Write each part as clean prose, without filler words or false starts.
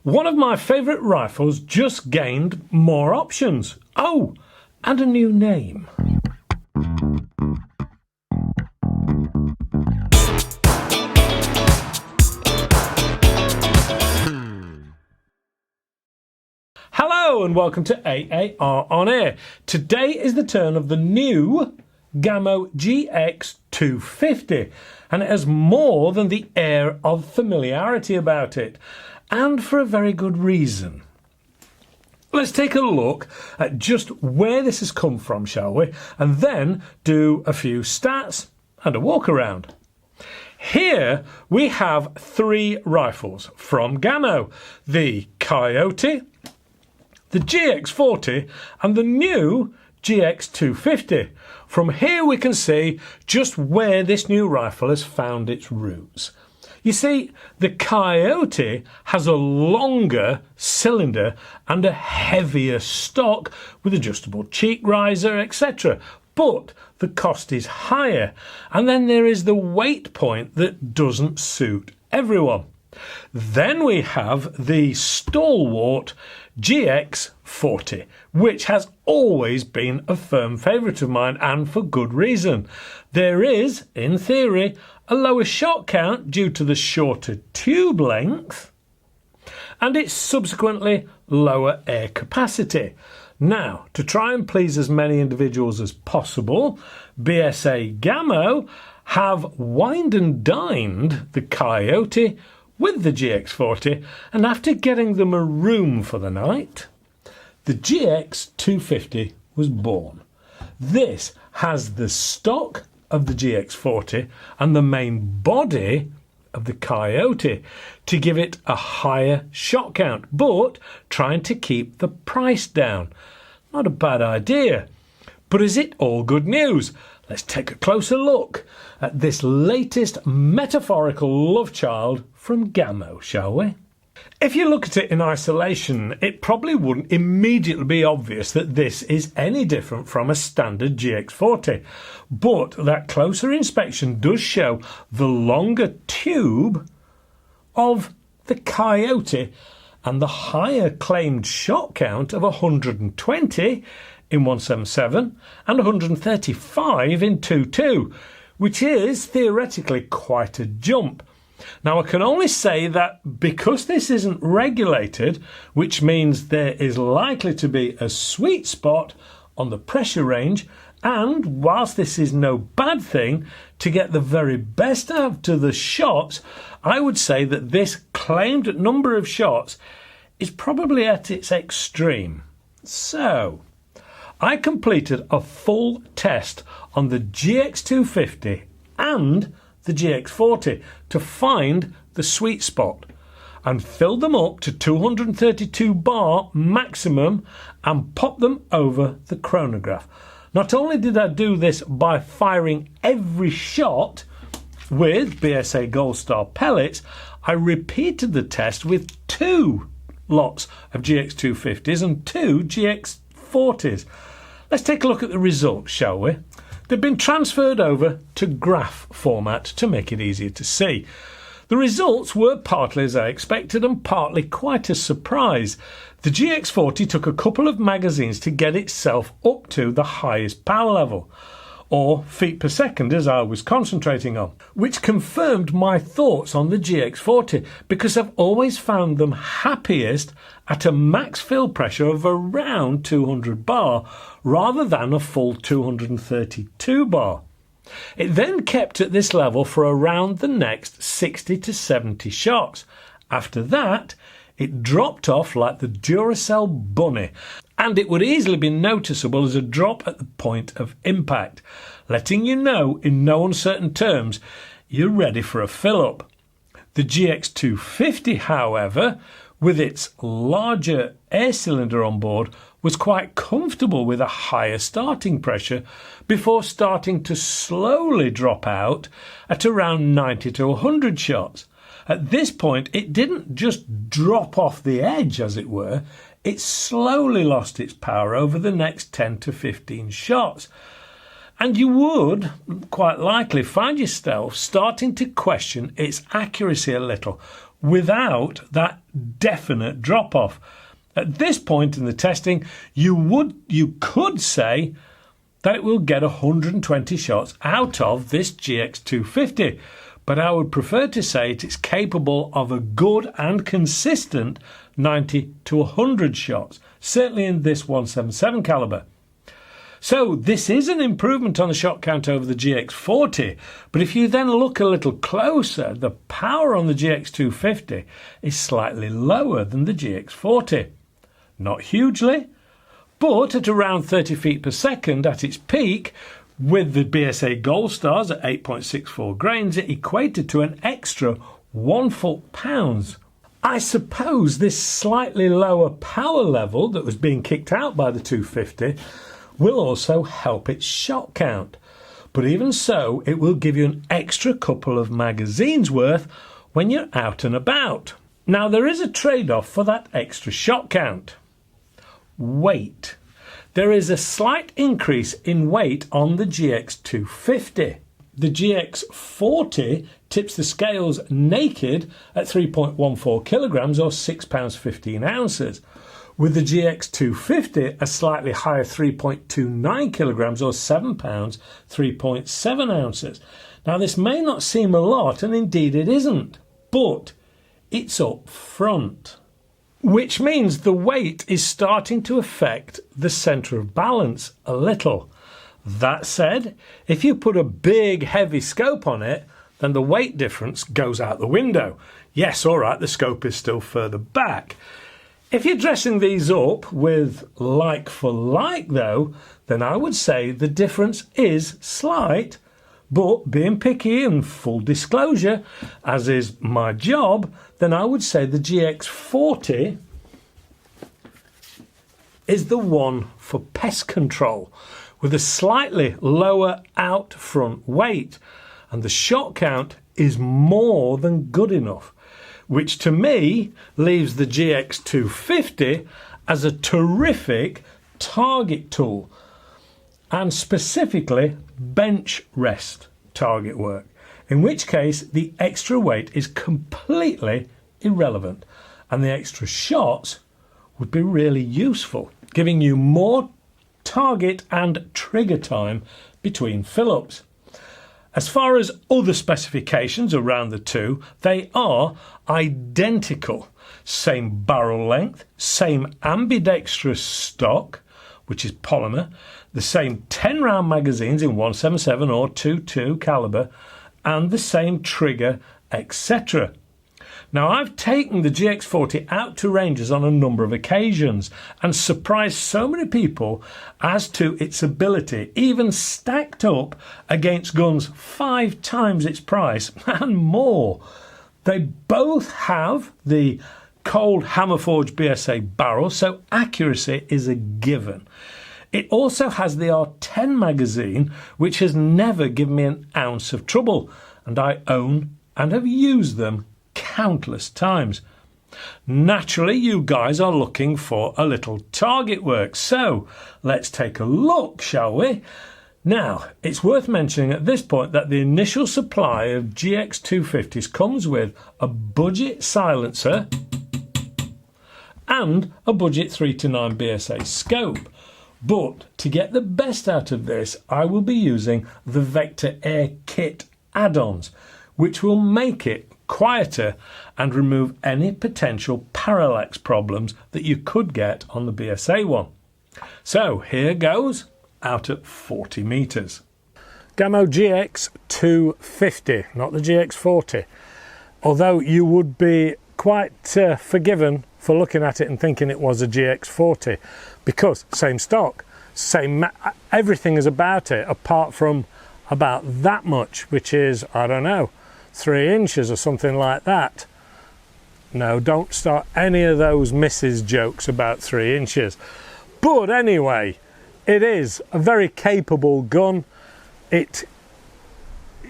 One of my favourite rifles just gained more options. Oh, and a new name. Hello and welcome to AAR On Air. Today is the turn of the new Gamo GX250, and it has more than the air of familiarity about it, and for a very good reason. Let's take a look at just where this has come from, shall we? And then do a few stats and a walk around. Here we have three rifles from Gamo: the Coyote, the GX40 and the new GX250. From here we can see just where this new rifle has found its roots. You see, the Coyote has a longer cylinder and a heavier stock with adjustable cheek riser, etc. But the cost is higher, and then there is the weight point that doesn't suit everyone. Then we have the stalwart GX40, which has always been a firm favourite of mine, and for good reason. There is, in theory, a lower shot count due to the shorter tube length, and its subsequently lower air capacity. Now, to try and please as many individuals as possible, BSA Gamo have wined and dined the Coyote with the GX40, and after getting them a room for the night, the GX250 was born. This has the stock of the GX40 and the main body of the Coyote to give it a higher shot count, but trying to keep the price down. Not a bad idea. But is it all good news? Let's take a closer look at this latest metaphorical love child from Gamo, shall we? If you look at it in isolation, it probably wouldn't immediately be obvious that this is any different from a standard GX40, but that closer inspection does show the longer tube of the Coyote and the higher claimed shot count of 120 in 177 and 135 in 22, which is theoretically quite a jump. Now, I can only say that because this isn't regulated, which means there is likely to be a sweet spot on the pressure range, and whilst this is no bad thing, to get the very best out of the shots, I would say that this claimed number of shots is probably at its extreme. So, I completed a full test on the GX250 and the GX40 to find the sweet spot and filled them up to 232 bar maximum and popped them over the chronograph. Not only did I do this by firing every shot with BSA Gold Star pellets, I repeated the test with two lots of GX250s and two GX40s. Let's take a look at the results, shall we? They've been transferred over to graph format to make it easier to see. The results were partly as I expected and partly quite a surprise. The GX40 took a couple of magazines to get itself up to the highest power level, or feet per second as I was concentrating on, which confirmed my thoughts on the GX40 because I've always found them happiest at a max fill pressure of around 200 bar rather than a full 232 bar. It then kept at this level for around the next 60 to 70 shots. After that, it dropped off like the Duracell bunny, and it would easily be noticeable as a drop at the point of impact, letting you know in no uncertain terms you're ready for a fill-up. The GX250, however, with its larger air cylinder on board, was quite comfortable with a higher starting pressure before starting to slowly drop out at around 90 to 100 shots. At this point, it didn't just drop off the edge, as it were, it slowly lost its power over the next 10 to 15 shots. And you would quite likely find yourself starting to question its accuracy a little, without that definite drop-off. At this point in the testing, you could say that it will get 120 shots out of this GX250, but I would prefer to say it's capable of a good and consistent 90 to 100 shots, certainly in this 177 caliber. So this is an improvement on the shot count over the GX40, but if you then look a little closer, the power on the GX250 is slightly lower than the GX40. Not hugely, but at around 30 feet per second at its peak, with the BSA Gold Stars at 8.64 grains, it equated to an extra 1 foot-pounds. I suppose this slightly lower power level that was being kicked out by the 250 will also help its shot count. But even so, it will give you an extra couple of magazines worth when you're out and about. Now, there is a trade-off for that extra shot count. Weight. There is a slight increase in weight on the GX250. The GX40 tips the scales naked at 3.14 kilograms or 6 pounds 15 ounces. With the GX250, a slightly higher 3.29 kilograms or 7 pounds 3.7 ounces. Now, this may not seem a lot, and indeed it isn't, but it's up front, which means the weight is starting to affect the centre of balance a little. That said, if you put a big heavy scope on it, then the weight difference goes out the window. Yes, all right, the scope is still further back. If you're dressing these up with like for like though, then I would say the difference is slight, but being picky and full disclosure, as is my job, then I would say the GX40 is the one for pest control, with a slightly lower out front weight, and the shot count is more than good enough, which to me leaves the GX250 as a terrific target tool, and specifically bench rest target work, in which case the extra weight is completely irrelevant and the extra shots would be really useful, giving you more target and trigger time between fill-ups. As far as other specifications around the two, they are identical. Same barrel length, same ambidextrous stock, which is polymer, the same 10-round magazines in 177 or 22 caliber, and the same trigger, etc. Now, I've taken the GX40 out to ranges on a number of occasions and surprised so many people as to its ability, even stacked up against guns 5 times its price and more. They both have the cold hammer-forged BSA barrel, so accuracy is a given. It also has the R10 magazine, which has never given me an ounce of trouble, and I own and have used them countless times. Naturally, you guys are looking for a little target work, so let's take a look, shall we? Now, it's worth mentioning at this point that the initial supply of GX250s comes with a budget silencer and a budget 3 to 9 BSA scope. But to get the best out of this, I will be using the Vector Air Kit add-ons, which will make it quieter and remove any potential parallax problems that you could get on the BSA one. So here goes, out at 40 metres. Gamo GX250, not the GX40. Although you would be quite forgiven for looking at it and thinking it was a GX40, because same stock, same everything is about it, apart from about that much, which is, I don't know, 3 inches or something like that. No, don't start any of those Mrs. jokes about 3 inches. But anyway, it is a very capable gun. It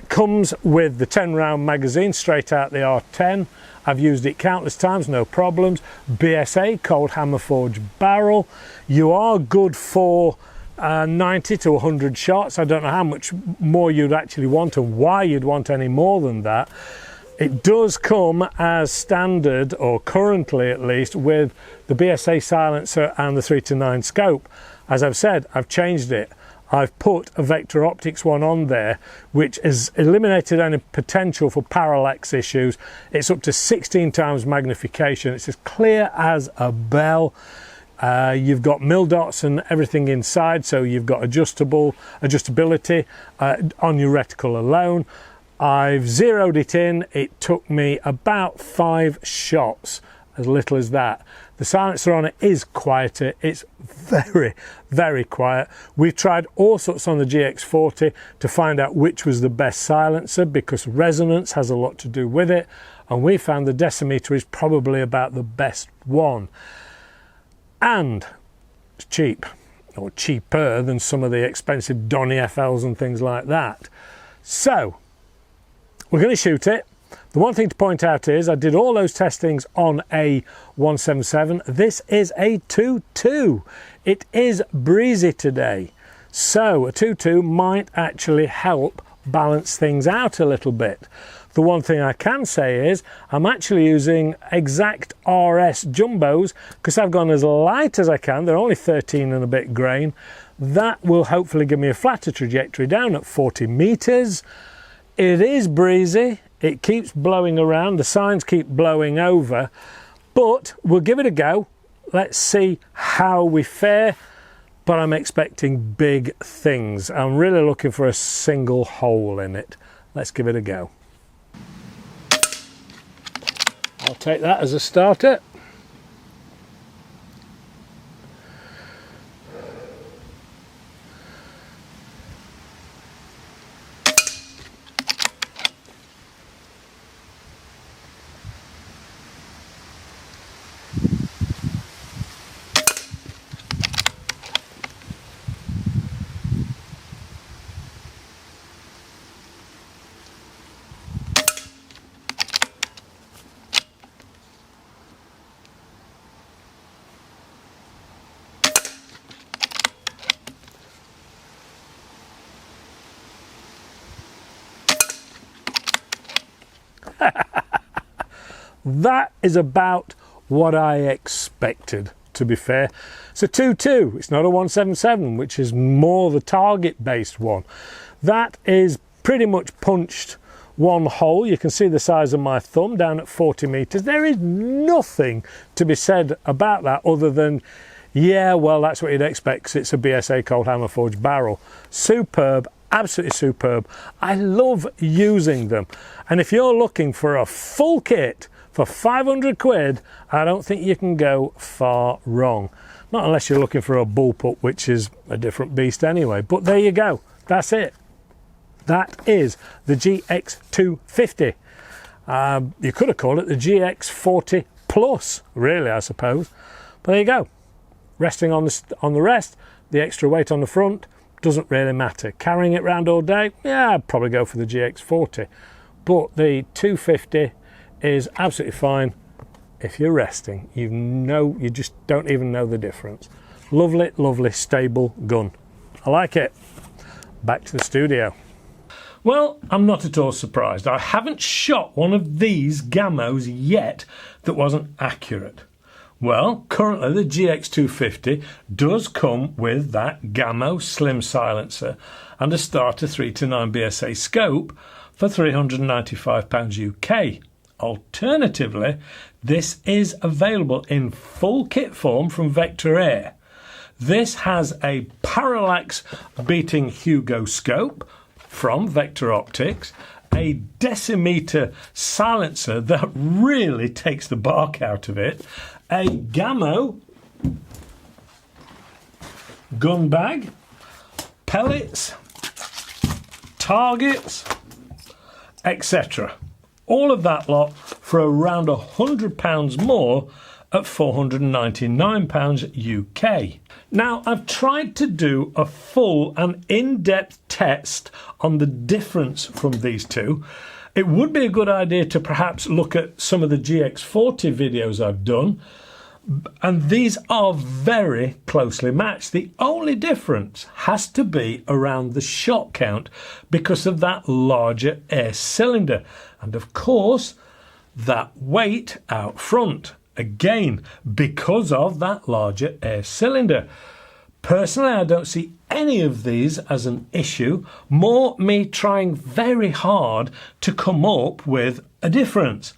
comes with the 10-round magazine straight out the R10. I've used it countless times, no problems. BSA, cold hammer forged barrel. You are good for 90 to 100 shots. I don't know how much more you'd actually want and why you'd want any more than that. It does come as standard, or currently at least, with the BSA silencer and the 3-9 scope. As I've said, I've changed it. I've put a Vector Optics one on there, which has eliminated any potential for parallax issues. It's up to 16 times magnification. It's as clear as a bell. You've got mil dots and everything inside, so you've got adjustability on your reticle alone. I've zeroed it in. It took me about 5 shots, as little as that. The silencer on it is quieter. It's very, very quiet. We've tried all sorts on the GX40 to find out which was the best silencer, because resonance has a lot to do with it, and we found the decimeter is probably about the best one. And it's cheap, or cheaper than some of the expensive Donny FLs and things like that. So we're going to shoot it. The one thing to point out is I did all those testings on a 177. This is a 2.2. It is breezy today, so a 2.2 might actually help balance things out a little bit. The one thing I can say is I'm actually using exact RS jumbos, because I've gone as light as I can. They're only 13 and a bit grain. That will hopefully give me a flatter trajectory down at 40 meters. It is breezy. It keeps blowing around. The signs keep blowing over, but we'll give it a go. Let's see how we fare. But I'm expecting big things. I'm really looking for a single hole in it. Let's give it a go. I'll take that as a starter. That is about what I expected, to be fair. It's a 2.2, it's not a 177, which is more the target based one. That is pretty much punched one hole. You can see the size of my thumb down at 40 meters. There is nothing to be said about that other than, yeah, well, that's what you'd expect, 'cause it's a BSA cold hammer forged barrel. Superb, absolutely superb. I love using them. And if you're looking for a full kit for 500 quid, I don't think you can go far wrong. Not unless you're looking for a bullpup, which is a different beast anyway. But there you go. That's it. That is the GX250. You could have called it the GX40 Plus, really, I suppose. But there you go. Resting on the rest, the extra weight on the front, doesn't really matter. Carrying it around all day, yeah, I'd probably go for the GX40. But the 250 is absolutely fine if you're resting. You just don't even know the difference. Lovely, lovely, stable gun. I like it. Back to the studio. Well, I'm not at all surprised. I haven't shot one of these Gamos yet that wasn't accurate. Well, currently the GX250 does come with that Gamo slim silencer and a starter 3-9 BSA scope for £395 UK. Alternatively, this is available in full kit form from Vector Air. This has a parallax beating Hugo scope from Vector Optics, a decimeter silencer that really takes the bark out of it, a Gamo gun bag, pellets, targets, etc. All of that lot for around £100 more at £499 UK. Now, I've tried to do a full and in-depth test on the difference from these two. It would be a good idea to perhaps look at some of the GX40 videos I've done. And these are very closely matched. The only difference has to be around the shot count because of that larger air cylinder. And of course, that weight out front, again, because of that larger air cylinder. Personally, I don't see any of these as an issue, more me trying very hard to come up with a difference.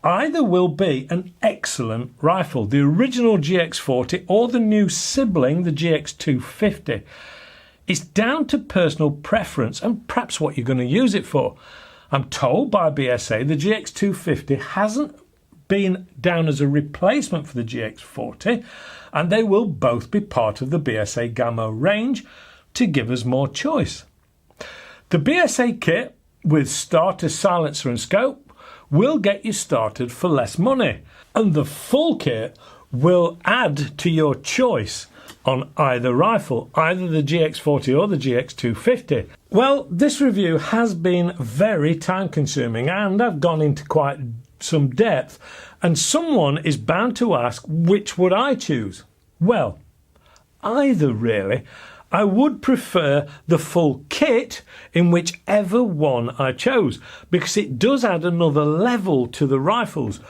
Either will be an excellent rifle, the original GX40 or the new sibling, the GX250. It's down to personal preference and perhaps what you're going to use it for. I'm told by BSA the GX250 hasn't been down as a replacement for the GX40, and they will both be part of the BSA Gamo range to give us more choice. The BSA kit with starter silencer and scope will get you started for less money, and the full kit will add to your choice on either rifle, either the GX40 or the GX250. Well, this review has been very time consuming and I've gone into quite some depth, and someone is bound to ask, which would I choose? Well, either really. I would prefer the full kit in whichever one I chose, because it does add another level to the rifles.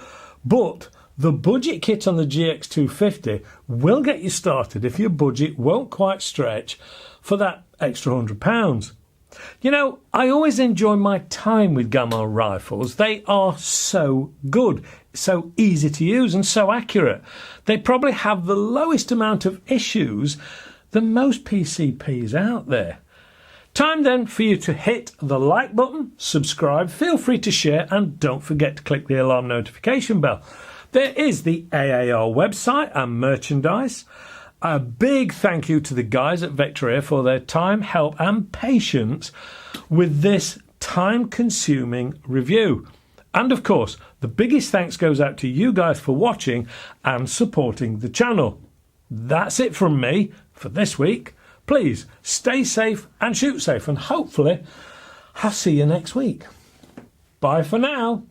But the budget kit on the GX250 will get you started if your budget won't quite stretch for that extra £100. You know, I always enjoy my time with Gamo rifles. They are so good, so easy to use and so accurate. They probably have the lowest amount of issues than most PCPs out there. Time then for you to hit the like button, subscribe, feel free to share, and don't forget to click the alarm notification bell. There is the AAR website and merchandise. A big thank you to the guys at Vector Air for their time, help and patience with this time-consuming review. And of course, the biggest thanks goes out to you guys for watching and supporting the channel. That's it from me for this week. Please stay safe and shoot safe, and hopefully I'll see you next week. Bye for now.